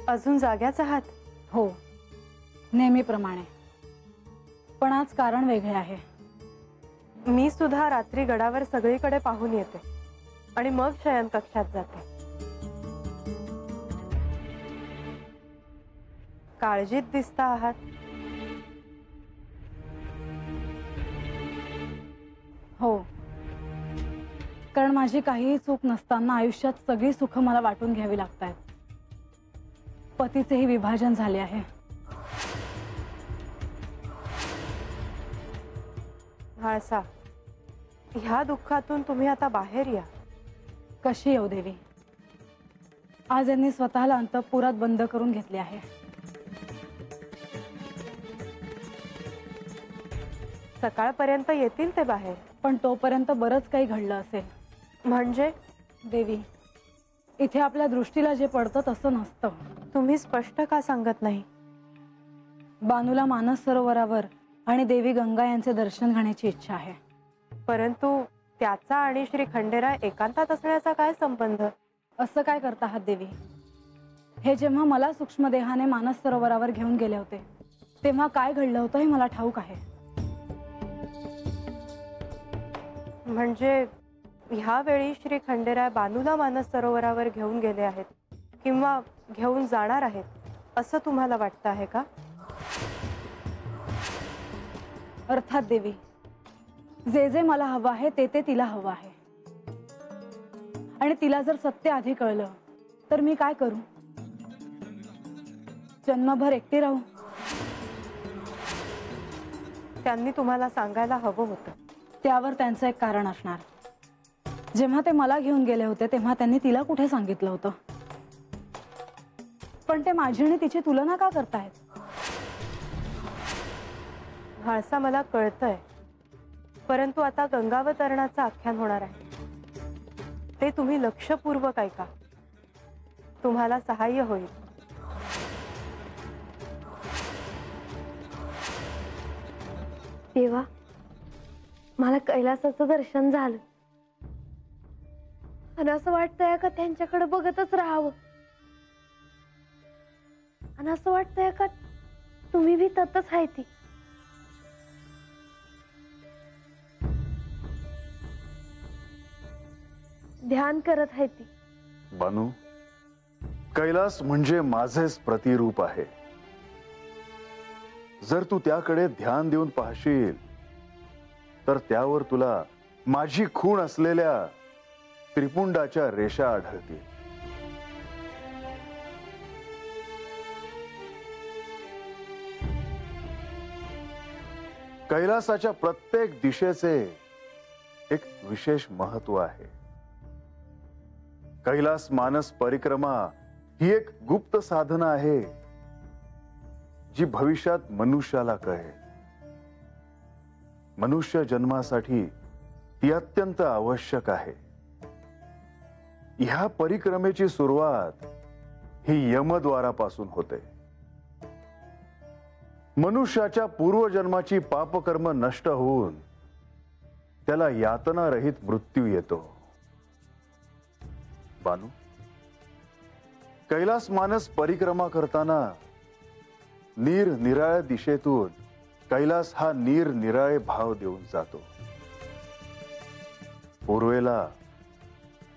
अजून जाग्याच आहात? हो, नेहमीप्रमाणे, पण आज कारण वेगळे आहे. मी सुद्धा रात्री गडावर सगळीकडे पाहून येते आणि मग शयन कक्षात जाते. काळजीत दिसता आहात. हो, कारण माझी काहीही चूक नसताना आयुष्यात सगळी सुख मला वाटून घ्यावी लागतात. पतीचेही विभाजन झाले आहे. म्हाळसा, ह्या दुःखातून तुम्ही आता बाहेर या. कशी येऊ देवी? आज यांनी स्वतःला अंतःपुरात बंद करून घेतले आहे. सकाळपर्यंत येतील ते बाहेर. पण तोपर्यंत बरंच काही घडलं असेल. म्हणजे? देवी, इथे आपल्या दृष्टीला जे पडतं तसं नसतं. तुम्ही स्पष्ट का सांगत नाही? बानूला मानस सरोवरावर आणि देवी गंगा यांचे दर्शन घेण्याची इच्छा आहे. परंतु त्याचा आणि श्री खंडेराय एकांतात असण्याचा काय संबंध? असं काय करता आहात देवी? हे जेव्हा मला सूक्ष्मदेहाने मानस सरोवरावर घेऊन गेले होते तेव्हा काय घडलं होतं हे मला ठाऊक आहे. म्हणजे ह्या वेळी श्री खंडेराय बानूला मानस सरोवरावर घेऊन गेले आहेत किंवा घेऊन जाणार आहेत असं तुम्हाला वाटतं आहे का? अर्थात देवी, जे जे मला हवं आहे ते ते तिला हवं आहे. आणि तिला जर सत्य आधी कळलं तर मी काय करू? जन्मभर एकटी राहू? त्यांनी तुम्हाला सांगायला हवं होतं. त्यावर त्यांचं एक कारण असणार. जेव्हा ते मला घेऊन गेले होते तेव्हा त्यांनी तिला कुठे सांगितलं होतं? पण ते माझी आणि तिची तुलना का करतायत? म्हाळसा, मला कळतंय, परंतु आता गंगावतरणाचं आख्यान होणार आहे. ते तुम्ही लक्षपूर्वक ऐका. तुम्हाला सहाय्य होईल. देवा, मला कैलासाचं दर्शन झालं आणि असं वाटतंय का त्यांच्याकडे बघतच राहावं. आणि असं वाटतंय का तुम्ही भी ततच आहे ती. ध्यान करत आहे ती. बानू, कैलास म्हणजे माझेच प्रतिरूप आहे. जर तू त्याकडे ध्यान देऊन पाहशील तर त्यावर तुला माझी खूण असलेल्या त्रिपुंडाच्या रेषा आढळतील. कैलासाच्या प्रत्येक दिशेचे एक विशेष महत्व आहे. कैलास मानस परिक्रमा ही एक गुप्त साधना आहे जी भविष्यात मनुष्याला कळेल. मनुष्य जन्मासाठी ती अत्यंत आवश्यक आहे. ह्या परिक्रमेची सुरुवात ही यमद्वारापासून होते. मनुष्याच्या पूर्वजन्माची पापकर्म नष्ट होऊन त्याला यातना रहित मृत्यू येतो. बानू, कैलास मानस परिक्रमा करताना निरनिराळ्या दिशेतून कैलास हा निरनिराळे भाव देऊन जातो. पूर्वेला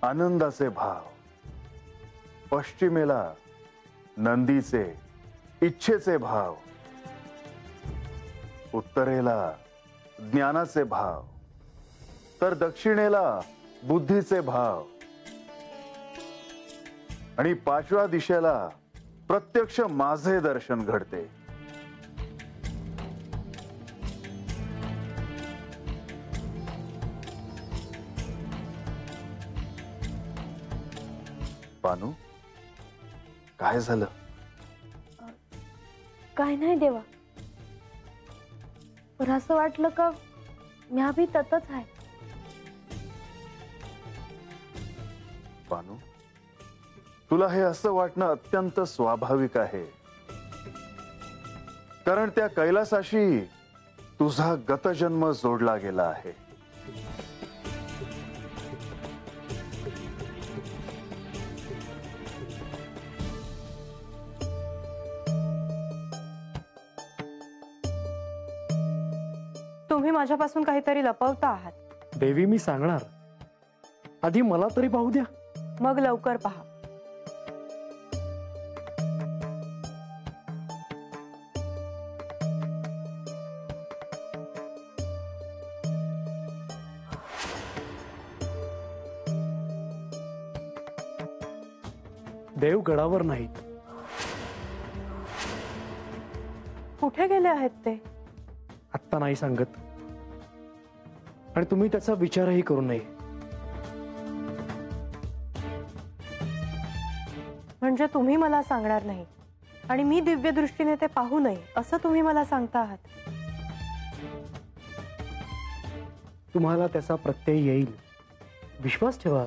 आनंदाचे भाव, पश्चिमेला नंदीचे इच्छेचे भाव, उत्तरेला ज्ञानाचे भाव, तर दक्षिणेला बुद्धीचे भाव आणि पाचव्या दिशेला प्रत्यक्ष माझे दर्शन घडते. बानू, काय झालं? काय नाही देवा, पण असं वाटलं का मी भी ततच आहे. बानू, तुला हे असं वाटणं अत्यंत स्वाभाविक आहे, कारण त्या कैलासाशी तुझा गतजन्म जोडला गेला आहे. तुम्ही माझ्यापासून काहीतरी लपवता आहात. देवी, मी सांगणार. आधी मला तरी पाहू द्या. मग लवकर पहा. देव गडावर नाहीत. कुठे गेले आहेत ते? आत्ता नाही सांगत, आणि तुम्ही त्याचा विचारही करू नये. म्हणजे तुम्ही मला सांगणार नाही आणि मी दिव्य दृष्टीने ते पाहू नये असं तुम्ही मला सांगता आहात. तुम्हाला त्याचा प्रत्यय येईल, विश्वास ठेवा.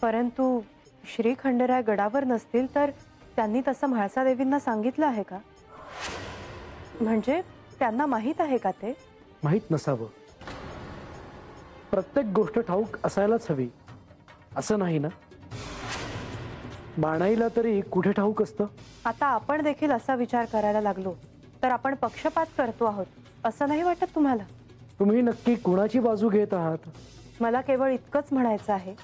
परंतु श्री खंडेराय गडावर नसतील तर त्यांनी तसं म्हाळसा देवींना सांगितलं आहे का? म्हणजे त्यांना माहीत आहे का ते? माहीत नसावं. प्रत्येक गोष्ट ठाऊक असायलाच हवी असं नाही ना. बाणाईला तरी कुठे ठाऊक असतं? आता आपण देखील असा विचार करायला लागलो तर आपण पक्षपात करतो आहोत असं नाही वाटत तुम्हाला? तुम्ही नक्की कुणाची बाजू घेत आहात? मला केवळ इतकंच म्हणायचं आहे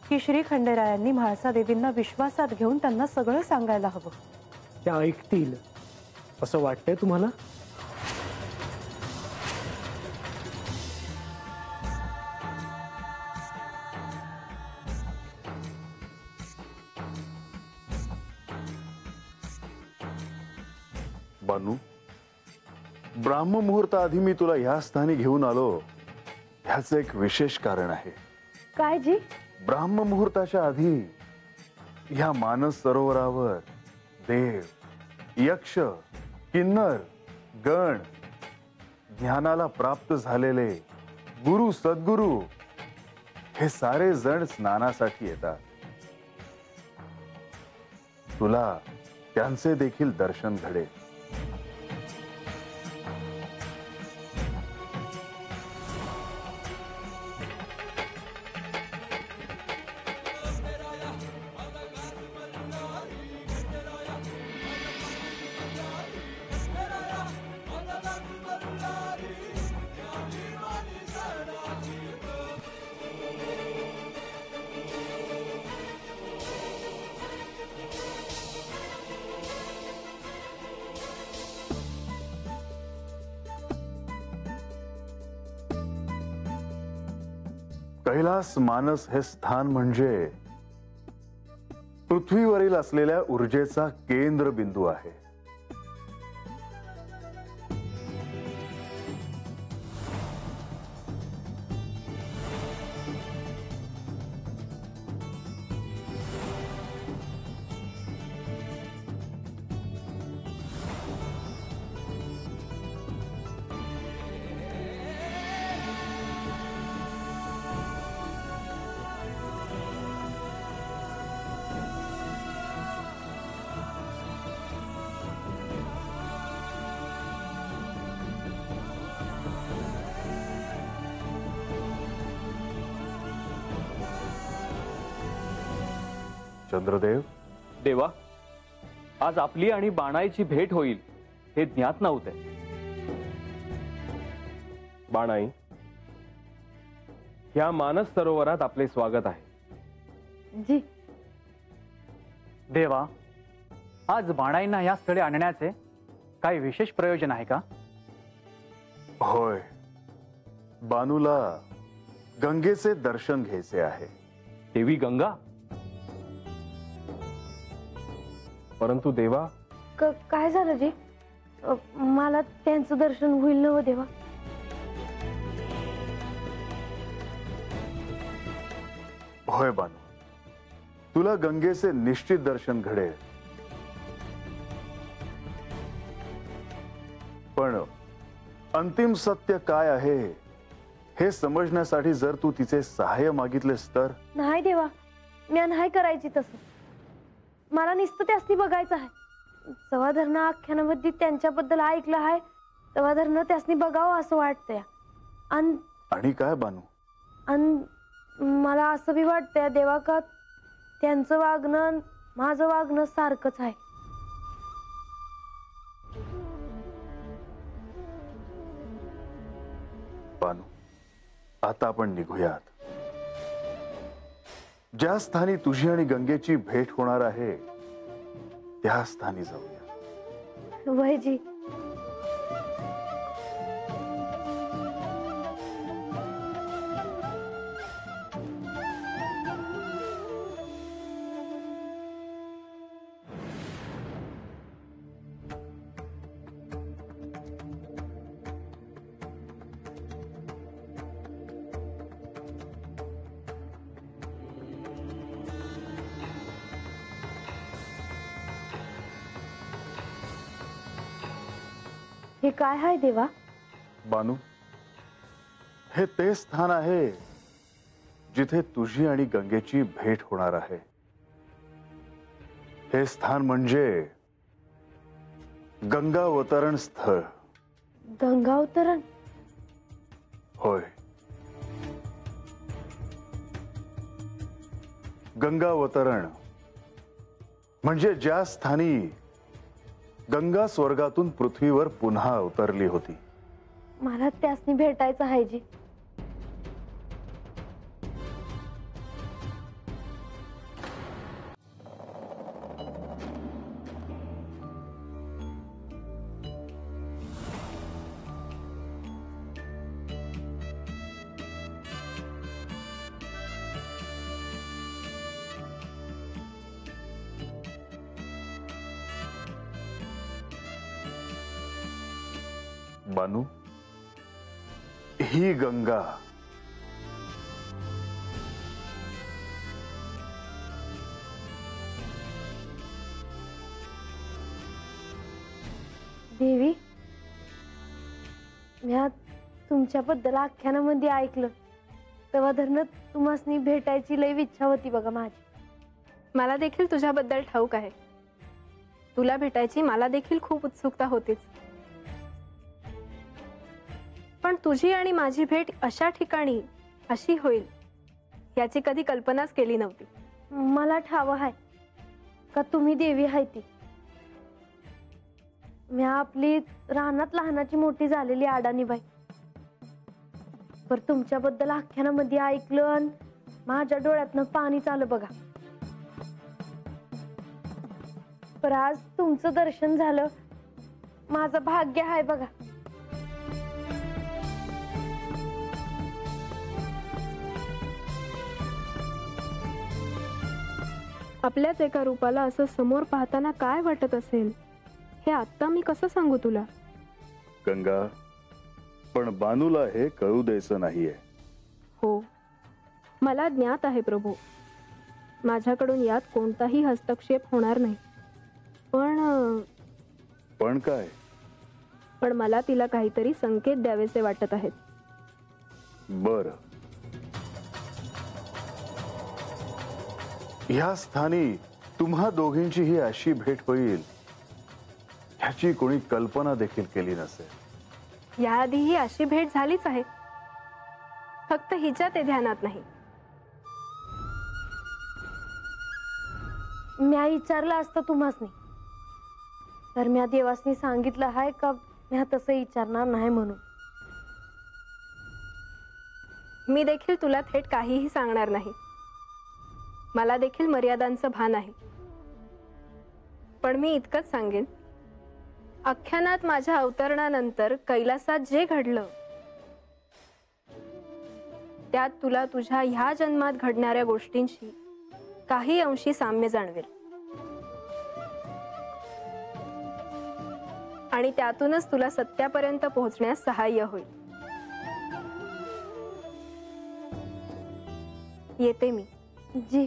की श्री खंडेरायांनी म्हाळसा देवींना विश्वासात घेऊन त्यांना सगळं सांगायला हवं. त्या ऐकतील असं वाटतंय तुम्हाला? बानू, ब्राह्ममुहूर्ताआधी मी तुला ह्या स्थानी घेऊन आलो ह्याचं एक विशेष कारण आहे. काय जी? ब्राह्ममुहूर्ताच्या आधी ह्या मानस सरोवरावर देव, यक्ष, किन्नर, गण, ज्ञानाला प्राप्त झालेले गुरु, सद्गुरु हे सारे जण स्नानासाठी येतात. तुला त्यांचे देखील दर्शन घडेल. कैलास मानस हे स्थान म्हणजे पृथ्वीवरील असलेल्या ऊर्जेचा केंद्रबिंदू आहे. चंद्रदेव, देवा, आज आपली आणि बाणाईची भेट होईल हे ज्ञात नव्हते. बाणाई, ह्या मानस सरोवरात आपले स्वागत आहे. जी. देवा, आज बाणाईंना या स्थळी आणण्याचे काही विशेष प्रयोजन आहे का? होय, बानूला गंगेचे दर्शन घ्यायचे आहे. देवी गंगा? परंतु देवा, काय झालं जी? मला त्यांचं दर्शन होईल ना हो देवा? होय बानू, तुला गंगेचे निश्चित दर्शन घडेल. पण अंतिम सत्य काय आहे हे समजण्यासाठी जर तू तिचे सहाय्य मागितलेस तर? नाही देवा, मी नाही करायची तसं. मला नुसतं त्यासनी बघायचं आहे. जेव्हा धरणं आख्यानामध्ये त्यांच्याबद्दल ऐकलं आहे तेव्हा धरणं त्यासनी बघावं असं वाटतंय. आणि काय बानू? आणि मला असं बी वाटतंय देवा का त्यांचं वागणं माझं वागणं सारखंच आहे. बानू, आता आपण निघूयात. ज्या स्थानी तुझी आणि गंगेची भेट होणार आहे त्या स्थानी जाऊया. वयजी. हे काय आहे देवा? बानू, हे ते स्थान आहे जिथे तुझी आणि गंगेची भेट होणार आहे. हे स्थान म्हणजे गंगावतरण स्थळ. गंगावतरण? होय, गंगावतरण म्हणजे ज्या स्थानी गंगा स्वर्गातून पृथ्वीवर पुन्हा अवतरली होती. मला त्यासनी भेटायचं आहे जी. बानू, ही गंगा देवी, म्या तुमच्याबद्दल आख्यानामध्ये ऐकलं तेव्हा धरण तुम्हासनी भेटायची लई इच्छा होती बघा माझी. मला देखील तुझ्याबद्दल ठाऊक आहे. तुला भेटायची मला देखील खूप उत्सुकता होतीच. पण तुझी आणि माझी भेट अशा ठिकाणी अशी होईल याची कधी कल्पनाच केली नव्हती. मला ठाव आहे का तुम्ही देवी आहे ती. मी आपली रानात लहानाची मोठी झालेली अडाणी बाई. पर तुमच्याबद्दल आख्यानामध्ये ऐकलं आणि माझ्या डोळ्यातनं पाणी चाललं बघा. पर आज तुमचं दर्शन झालं, माझं भाग्य आहे बघा. आपल्याच एका रूपाला असं समोर पाहताना काय वाटत असेल हे आता मी कसं सांगू तुला. गंगा, पण बानूला हे कळू द्यायचं नाहीये. हो, मला ज्ञात आहे प्रभू. माझ्याकडून यात कोणताही हस्तक्षेप होणार नाही. पण काय? पण मला तिला काहीतरी संकेत द्यावेसे वाटत आहेत. बर, ह्या स्थानी तुम्हा दोघींची ही अशी भेट होईल ह्याची कोणी कल्पना देखील केली नसेल. याआधीही अशी भेट झालीच आहे, फक्त हिच्या ते ध्यानात नाही. म्या विचारलं असतं तुम्हासनी तर म्या देवासनी सांगितलं आहे का म्या तसं विचारणार नाही म्हणून. मी देखील तुला थेट काहीही सांगणार नाही. मला देखील मर्यादांचं भान आहे. पण मी इतकंच सांगेन, आख्यानात माझ्या अवतरणानंतर कैलासात जे घडलं त्यात तुला तुझ्या ह्या जन्मात घडणाऱ्या गोष्टींशी काही अंशी साम्य जाणवेल. आणि त्यातूनच तुला सत्यापर्यंत पोहोचण्यास सहाय्य होईल. येते मी. जी.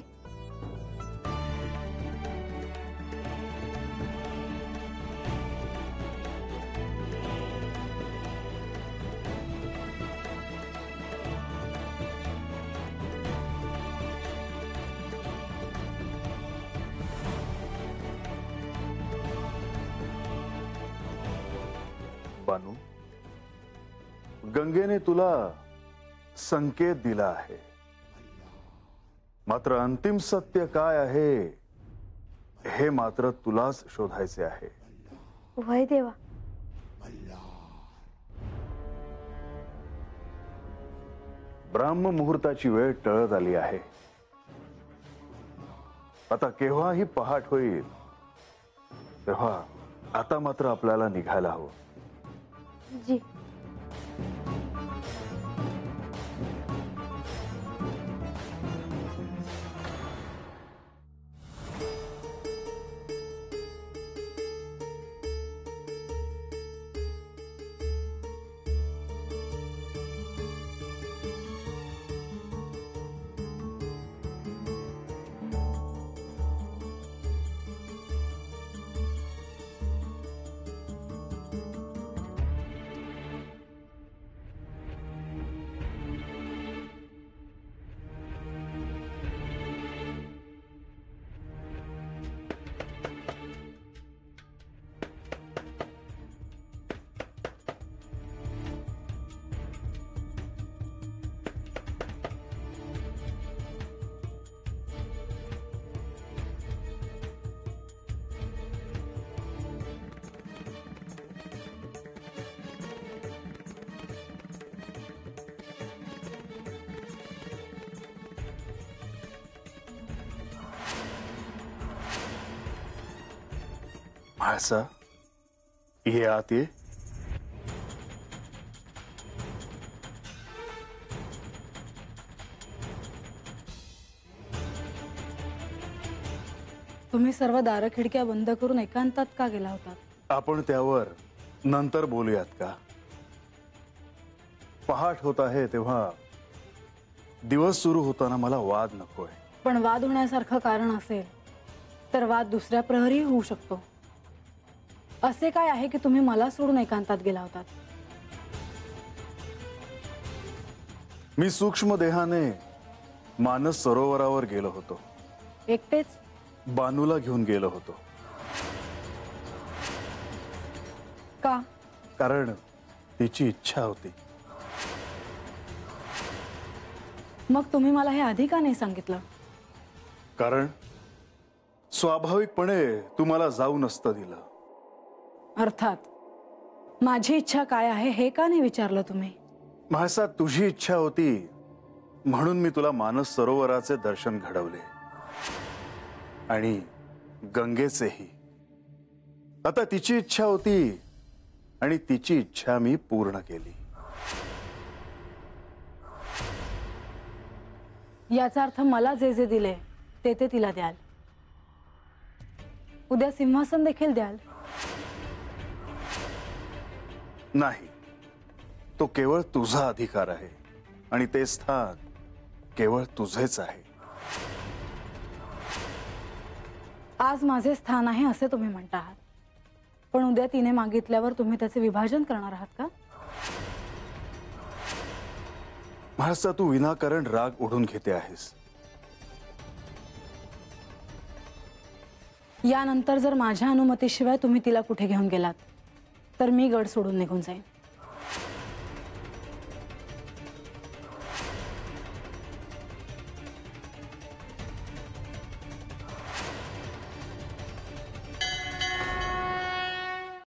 बानू, गंगेने तुला संकेत दिला आहे, मात्र अंतिम सत्य काय आहे हे मात्र तुलाच शोधायचे आहे. वय देवा. ब्राह्म मुहूर्ताची वेळ टळत आली आहे. आता केव्हाही पहाट होईल तेव्हा आता मात्र आपल्याला निघायला हवं. जी. म्हाळसा, ये आत ये. तुम्ही सर्व दारं खिडक्या बंद करून एकांतात का गेला होता? आपण त्यावर नंतर बोलूयात का? पहाट होत आहे तेव्हा दिवस सुरू होताना मला वाद नकोय. पण वाद होण्यासारखं कारण असेल तर वाद दुसऱ्या प्रहरी होऊ शकतो. असे काय आहे की तुम्ही मला सोडून एकांतात गेला होतात? मी सूक्ष्म देहाने मानस सरोवरावर गेलो होतो. एकटेच? बानूला घेऊन गेलो होतो. का? कारण तिची इच्छा होती. मग तुम्ही मला हे आधी का नाही सांगितलं? कारण स्वाभाविकपणे तुम्हाला जाऊ नसतं दिलं. अर्थात माझी इच्छा काय आहे हे का नाही विचारलं तुम्ही? म्हाळसा, तुझी इच्छा होती म्हणून मी तुला मानस सरोवराचे दर्शन घडवले आणि गंगेचेही. आता तिची इच्छा होती आणि तिची इच्छा मी पूर्ण केली. याचा अर्थ मला जे जे दिले ते ते तिला द्याल. उद्या सिंहासन देखील द्याल? नाही, तो केवळ तुझा अधिकार आहे आणि ते स्थान केवळ तुझेच आहे. आज माझे स्थान आहे असे तुम्ही म्हणता आहात, पण उद्या तिने मागितल्यावर तुम्ही त्याचे विभाजन करणार आहात का? म्हाळसा, तू विनाकारण राग ओढून घेते आहेस. यानंतर जर माझ्या अनुमतीशिवाय तुम्ही तिला कुठे घेऊन गेलात तर मी गड सोडून निघून जाईन.